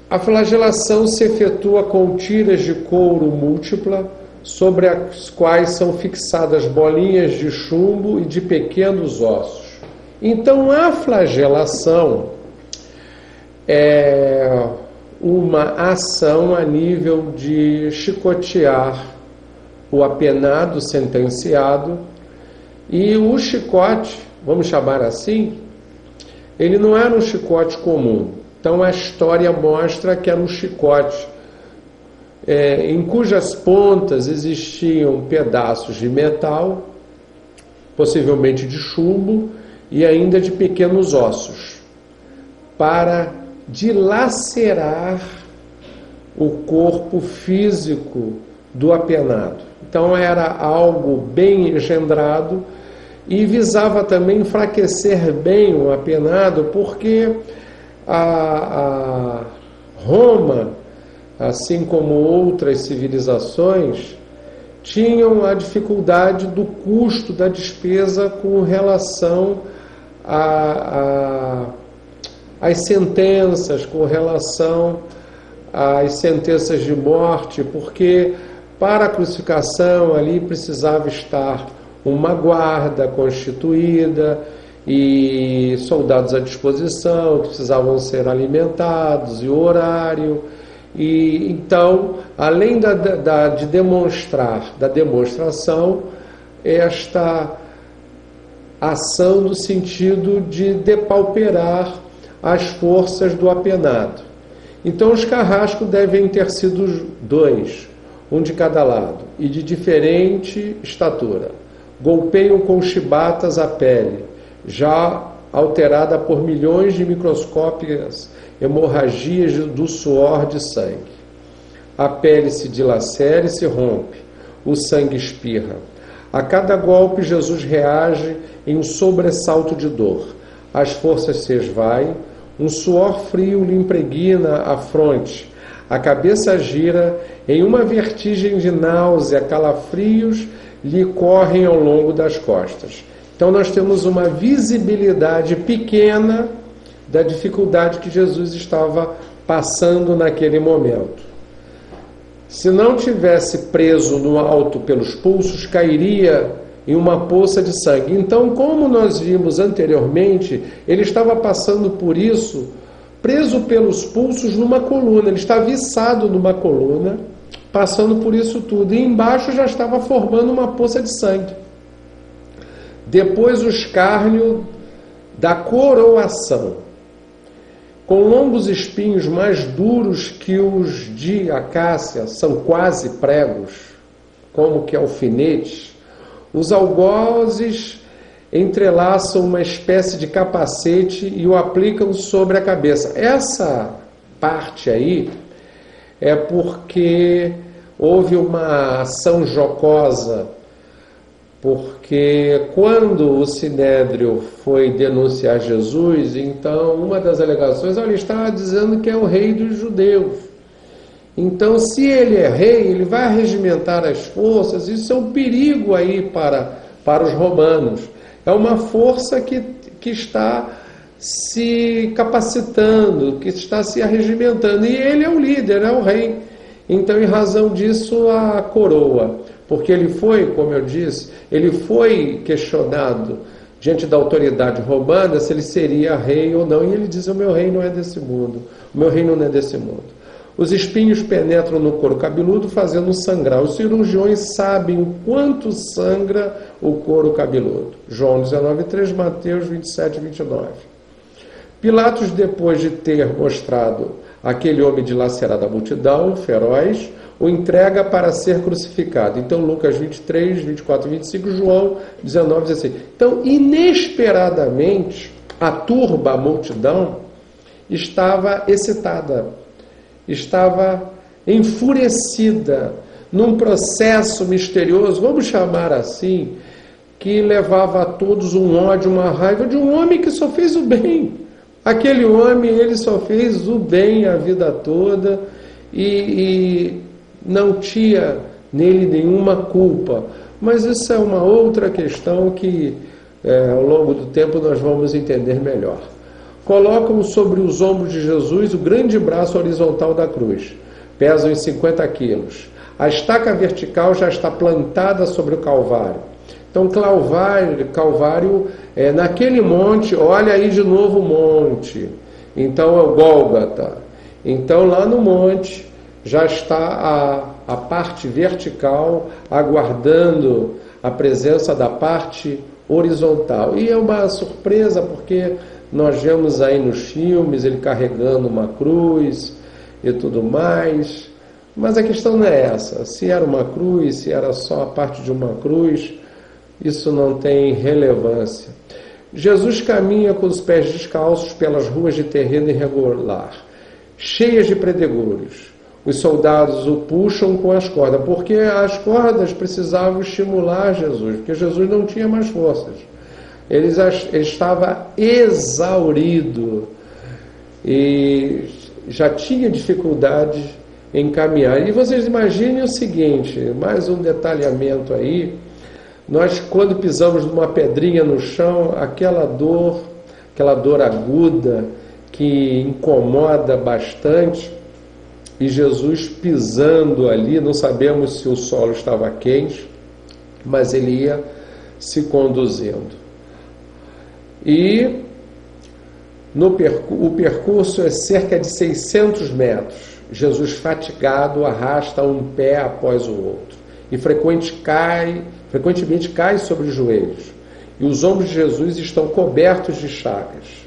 A flagelação se efetua com tiras de couro múltipla, sobre as quais são fixadas bolinhas de chumbo e de pequenos ossos. Então, a flagelação é uma ação a nível de chicotear o apenado sentenciado, e o chicote, vamos chamar assim, ele não era um chicote comum. Então a história mostra que era um chicote em cujas pontas existiam pedaços de metal, possivelmente de chumbo, e ainda de pequenos ossos, para dilacerar o corpo físico do apenado. Então era algo bem engendrado e visava também enfraquecer bem o apenado, porque a Roma, assim como outras civilizações, tinham a dificuldade do custo da despesa com relação às sentenças, com relação às sentenças de morte, porque para a crucificação ali precisava estar uma guarda constituída e soldados à disposição, que precisavam ser alimentados, e o horário. E então, além de demonstrar, da demonstração, esta ação no sentido de depauperar as forças do apenado. Então, os carrascos devem ter sido 2, um de cada lado, e de diferente estatura. Golpeiam com chibatas a pele, já alterada por milhões de microscópicas hemorragias do suor de sangue. A pele se dilacera e se rompe, o sangue espirra. A cada golpe, Jesus reage em um sobressalto de dor. As forças se esvaem, um suor frio lhe impregna a fronte, a cabeça gira, em uma vertigem de náusea, calafrios lhe correm ao longo das costas. Então nós temos uma visibilidade pequena da dificuldade que Jesus estava passando naquele momento. Se não tivesse preso no alto pelos pulsos, cairia em uma poça de sangue. Então, como nós vimos anteriormente, ele estava passando por isso, preso pelos pulsos numa coluna. Ele estava içado numa coluna, passando por isso tudo. E embaixo já estava formando uma poça de sangue. Depois o escárnio da coroação, com longos espinhos mais duros que os de acácia, são quase pregos, como que alfinetes. Os algozes entrelaçam uma espécie de capacete e o aplicam sobre a cabeça. Essa parte aí é porque houve uma ação jocosa, porque quando o Sinédrio foi denunciar Jesus, então uma das alegações, ele estava dizendo que é o rei dos judeus. Então, se ele é rei, ele vai regimentar as forças. Isso é um perigo aí para os romanos. É uma força que está se capacitando, que está se arregimentando. E ele é o líder, é o rei. Então, em razão disso, a coroa. Porque ele foi, como eu disse, ele foi questionado diante da autoridade romana se ele seria rei ou não. E ele diz, o meu reino não é desse mundo. O meu reino não é desse mundo. Os espinhos penetram no couro cabeludo, fazendo sangrar. Os cirurgiões sabem o quanto sangra o couro cabeludo. João 19:3, Mateus 27:29. Pilatos, depois de ter mostrado aquele homem dilacerado à multidão, feroz, o entrega para ser crucificado. Então, Lucas 23, 24 e 25, João 19, 16. Então, inesperadamente, a turba, a multidão, estava excitada, estava enfurecida num processo misterioso, vamos chamar assim, que levava a todos um ódio, uma raiva de um homem que só fez o bem. Aquele homem, ele só fez o bem a vida toda e não tinha nele nenhuma culpa. Mas isso é uma outra questão que ao longo do tempo nós vamos entender melhor. colocam sobre os ombros de Jesus o grande braço horizontal da cruz. Pesam em 50 quilos. A estaca vertical já está plantada sobre o Calvário. Então, Calvário é naquele monte, olha aí de novo o monte. Então, é o Gólgota. Então, lá no monte, já está a parte vertical aguardando a presença da parte horizontal. E é uma surpresa, porque nós vemos aí nos filmes ele carregando uma cruz e tudo mais. Mas a questão não é essa. Se era uma cruz, se era só a parte de uma cruz, isso não tem relevância. Jesus caminha com os pés descalços pelas ruas de terreno irregular, cheias de pedregulhos. Os soldados o puxam com as cordas, porque as cordas precisavam estimular Jesus, porque Jesus não tinha mais forças. Ele estava exaurido e já tinha dificuldade em caminhar. E vocês imaginem o seguinte, mais um detalhamento aí, nós quando pisamos numa pedrinha no chão, aquela dor aguda que incomoda bastante, e Jesus pisando ali, não sabemos se o solo estava quente, mas ele ia se conduzindo. E o percurso é cerca de 600 metros. Jesus, fatigado, arrasta um pé após o outro e frequentemente cai sobre os joelhos. E os ombros de Jesus estão cobertos de chagas.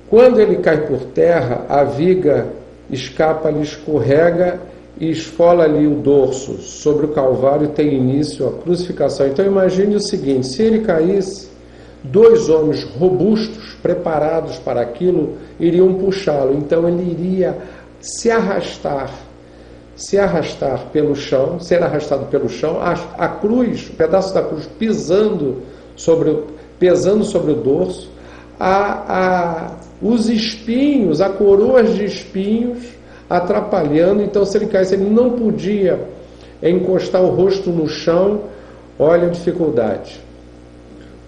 Quando ele cai por terra, a viga escapa-lhe, escorrega e esfola-lhe o dorso. Sobre o Calvário tem início a crucificação. Então imagine o seguinte, se ele caísse, 2 homens robustos, preparados para aquilo, iriam puxá-lo. Então ele iria se arrastar pelo chão, ser arrastado pelo chão, a cruz, o pedaço da cruz pesando sobre o dorso, os espinhos, a coroas de espinhos atrapalhando. Então se ele caísse, ele não podia encostar o rosto no chão. Olha a dificuldade.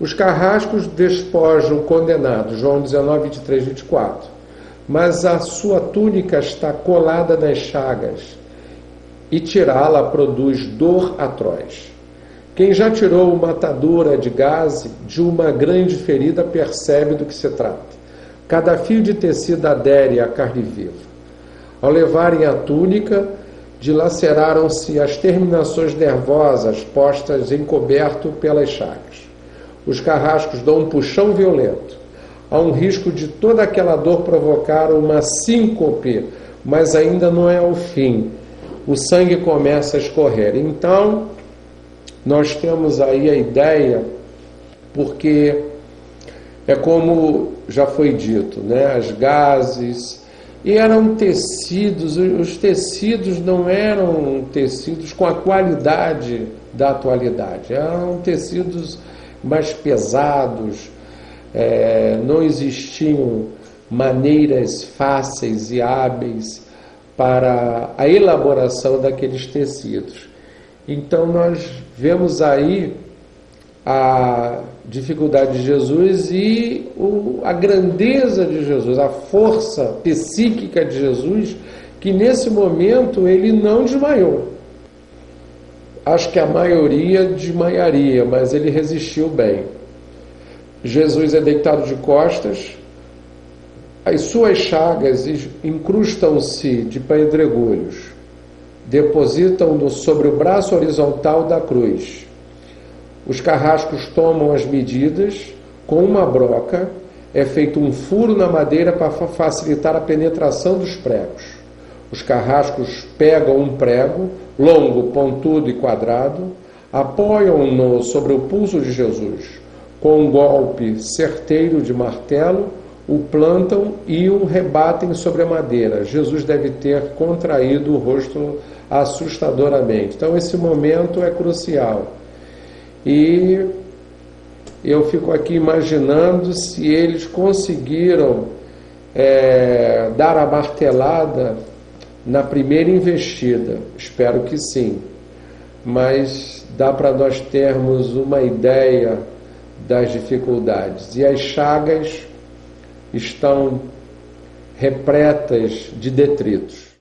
Os carrascos despojam o condenado, João 19, 23, 24, mas a sua túnica está colada nas chagas, e tirá-la produz dor atroz. Quem já tirou uma atadura de gaze de uma grande ferida percebe do que se trata. Cada fio de tecido adere à carne viva. Ao levarem a túnica, dilaceraram-se as terminações nervosas postas encoberto pelas chagas. Os carrascos dão um puxão violento. Há um risco de toda aquela dor provocar uma síncope, mas ainda não é o fim. O sangue começa a escorrer. Então, nós temos aí a ideia, porque é como já foi dito, né? As gases, e eram tecidos, os tecidos não eram tecidos com a qualidade da atualidade, eram tecidos mais pesados, não existiam maneiras fáceis e hábeis para a elaboração daqueles tecidos. Então nós vemos aí a dificuldade de Jesus e a grandeza de Jesus, a força psíquica de Jesus, que nesse momento ele não desmaiou. Acho que a maioria desmaiaria, mas ele resistiu bem. Jesus é deitado de costas, as suas chagas incrustam-se de pedregulhos, depositam-no sobre o braço horizontal da cruz. Os carrascos tomam as medidas, com uma broca é feito um furo na madeira para facilitar a penetração dos pregos. Os carrascos pegam um prego, longo, pontudo e quadrado, apoiam-no sobre o pulso de Jesus. Com um golpe certeiro de martelo, o plantam e o rebatem sobre a madeira. Jesus deve ter contraído o rosto assustadoramente. Então esse momento é crucial. E eu fico aqui imaginando se eles conseguiram dar a martelada na primeira investida. Espero que sim. Mas dá para nós termos uma ideia das dificuldades. E as chagas estão repletas de detritos.